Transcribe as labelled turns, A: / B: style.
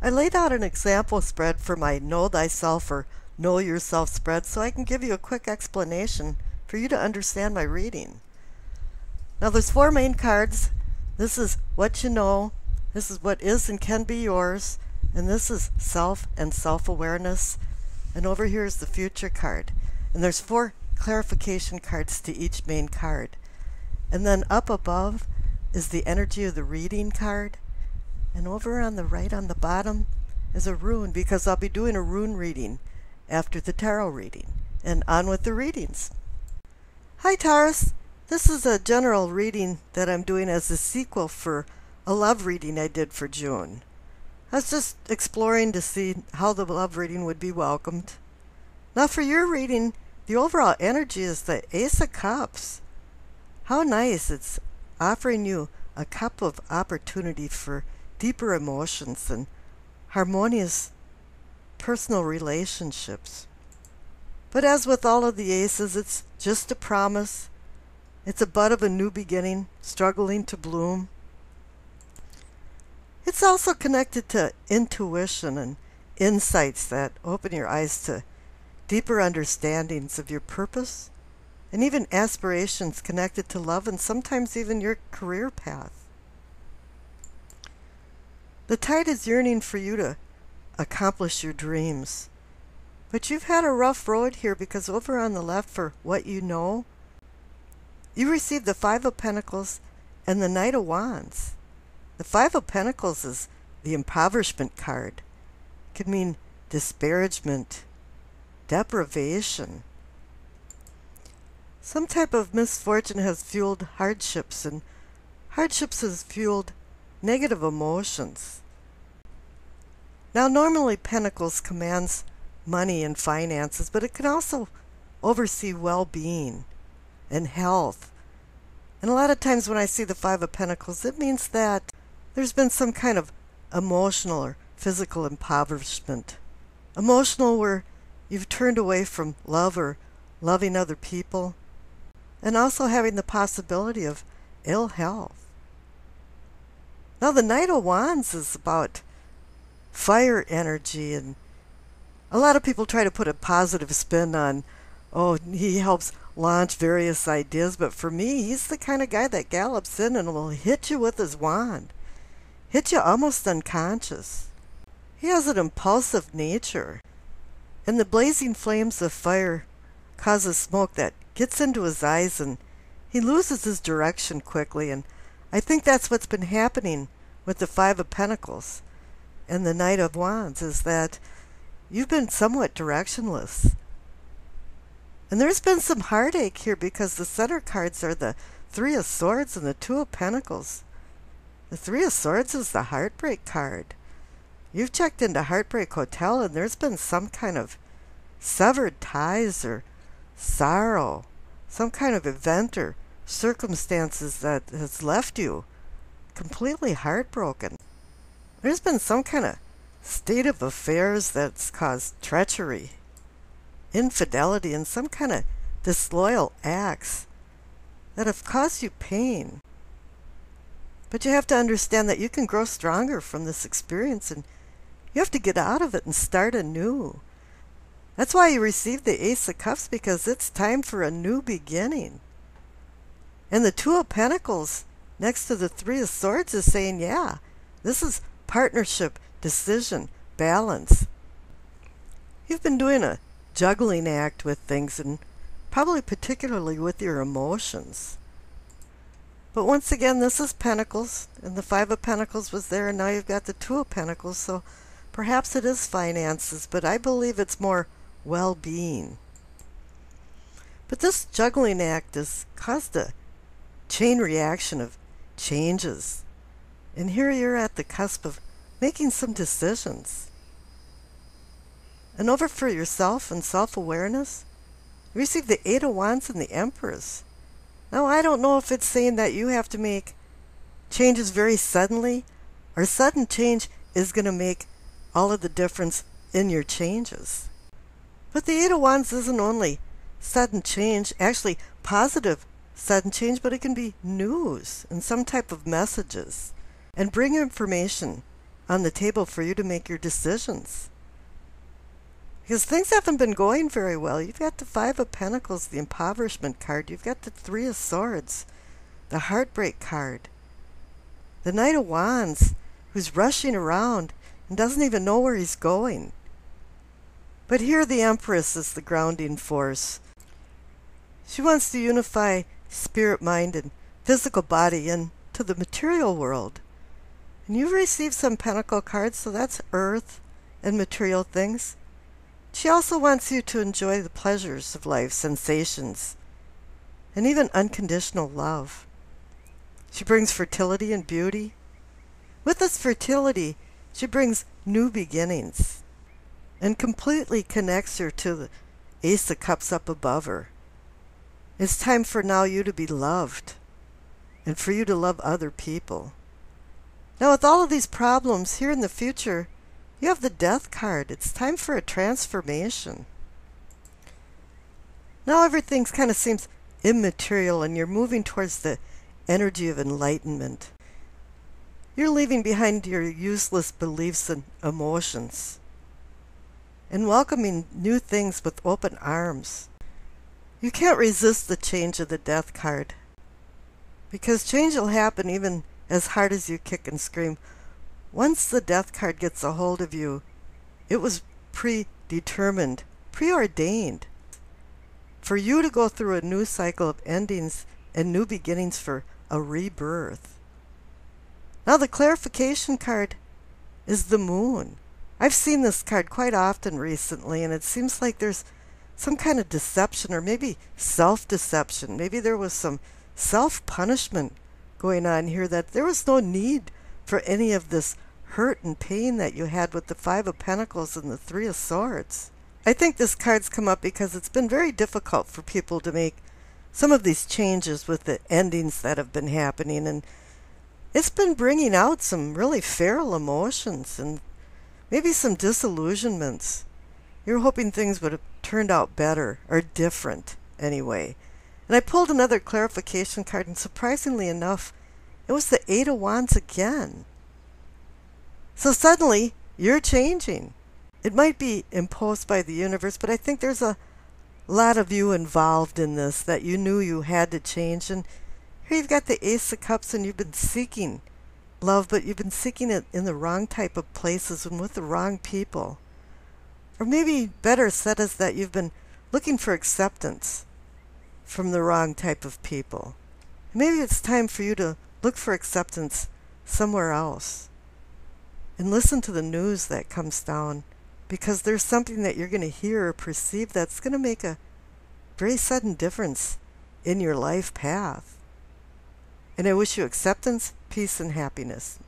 A: I laid out an example spread for my Know Thyself or Know Yourself spread so I can give you a quick explanation for you to understand my reading. Now there's 4 main cards. This is what you know, this is what is and can be yours, and this is self and self-awareness. And over here is the future card. And there's 4 clarification cards to each main card. And then up above is the energy of the reading card. And over on the right on the bottom is a rune, because I'll be doing a rune reading after the tarot reading. And on with the readings. Hi Taurus, this is a general reading that I'm doing as a sequel for a love reading I did for June. I was just exploring to see how the love reading would be welcomed. Now for your reading, the overall energy is the Ace of Cups. How nice, it's offering you a cup of opportunity for deeper emotions and harmonious personal relationships. But as with all of the aces, it's just a promise. It's a bud of a new beginning, struggling to bloom. It's also connected to intuition and insights that open your eyes to deeper understandings of your purpose and even aspirations connected to love and sometimes even your career path. The tide is yearning for you to accomplish your dreams. But you've had a rough road here, because over on the left for what you know, you received the 5 of Pentacles and the Knight of Wands. The 5 of Pentacles is the impoverishment card. It could mean disparagement, deprivation. Some type of misfortune has fueled hardships, and hardships has fueled negative emotions. Now normally Pentacles commands money and finances, but it can also oversee well-being and health. And a lot of times when I see the 5 of Pentacles, it means that there's been some kind of emotional or physical impoverishment. Emotional where you've turned away from love or loving other people, and also having the possibility of ill health. Now the Knight of Wands is about fire energy, and a lot of people try to put a positive spin on, oh, he helps launch various ideas, but for me, he's the kind of guy that gallops in and will hit you with his wand. Hit you almost unconscious. He has an impulsive nature, and the blazing flames of fire causes smoke that gets into his eyes, and he loses his direction quickly, and I think that's what's been happening with the 5 of Pentacles and the Knight of Wands, is that you've been somewhat directionless. And there's been some heartache here, because the center cards are the 3 of Swords and the 2 of Pentacles. The 3 of Swords is the heartbreak card. You've checked into Heartbreak Hotel, and there's been some kind of severed ties or sorrow, some kind of event or circumstances that has left you completely heartbroken. There's been some kind of state of affairs that's caused treachery, infidelity, and some kind of disloyal acts that have caused you pain. But you have to understand that you can grow stronger from this experience, and you have to get out of it and start anew. That's why you received the Ace of Cups, because it's time for a new beginning. And the 2 of Pentacles next to the 3 of Swords is saying, yeah, this is partnership, decision, balance. You've been doing a juggling act with things, and probably particularly with your emotions. But once again, this is Pentacles, and the 5 of Pentacles was there, and now you've got the 2 of Pentacles, so perhaps it is finances, but I believe it's more well-being. But this juggling act has caused a chain reaction of changes, and here you're at the cusp of making some decisions. And over for yourself and self-awareness, you receive the 8 of Wands and the Empress. Now, I don't know if it's saying that you have to make changes very suddenly, or sudden change is going to make all of the difference in your changes. But the 8 of Wands isn't only sudden change, actually positive sudden change, but it can be news and some type of messages, and bring information on the table for you to make your decisions. Because things haven't been going very well. You've got the Five of Pentacles, the impoverishment card. You've got the Three of Swords, the heartbreak card. The Knight of Wands, who's rushing around and doesn't even know where he's going. But here the Empress is the grounding force. She wants to unify spirit, mind, and physical body into the material world. And you've received some Pentacle cards, so that's earth and material things. She also wants you to enjoy the pleasures of life, sensations, and even unconditional love. She brings fertility and beauty. With this fertility, she brings new beginnings and completely connects her to the Ace of Cups up above her. It's time for now you to be loved and for you to love other people. Now with all of these problems here in the future, you have the Death card. It's time for a transformation. Now everything kind of seems immaterial and you're moving towards the energy of enlightenment. You're leaving behind your useless beliefs and emotions and welcoming new things with open arms. You can't resist the change of the Death card because change will happen even as hard as you kick and scream. Once the Death card gets a hold of you, it was predetermined, preordained for you to go through a new cycle of endings and new beginnings for a rebirth. Now the clarification card is the Moon. I've seen this card quite often recently, and it seems like there's some kind of deception or maybe self-deception. Maybe there was some self-punishment going on here, that there was no need for any of this hurt and pain that you had with the Five of Pentacles and the Three of Swords. I think this card's come up because it's been very difficult for people to make some of these changes with the endings that have been happening, and it's been bringing out some really feral emotions and maybe some disillusionments. You're hoping things would have turned out better or different anyway. And I pulled another clarification card, and surprisingly enough, it was the Eight of Wands again. So suddenly, you're changing. It might be imposed by the universe, but I think there's a lot of you involved in this that you knew you had to change. And here you've got the Ace of Cups, and you've been seeking love, but you've been seeking it in the wrong type of places and with the wrong people. Or maybe better said is that you've been looking for acceptance from the wrong type of people. Maybe it's time for you to look for acceptance somewhere else and listen to the news that comes down, because there's something that you're going to hear or perceive that's going to make a very sudden difference in your life path. And I wish you acceptance, peace, and happiness.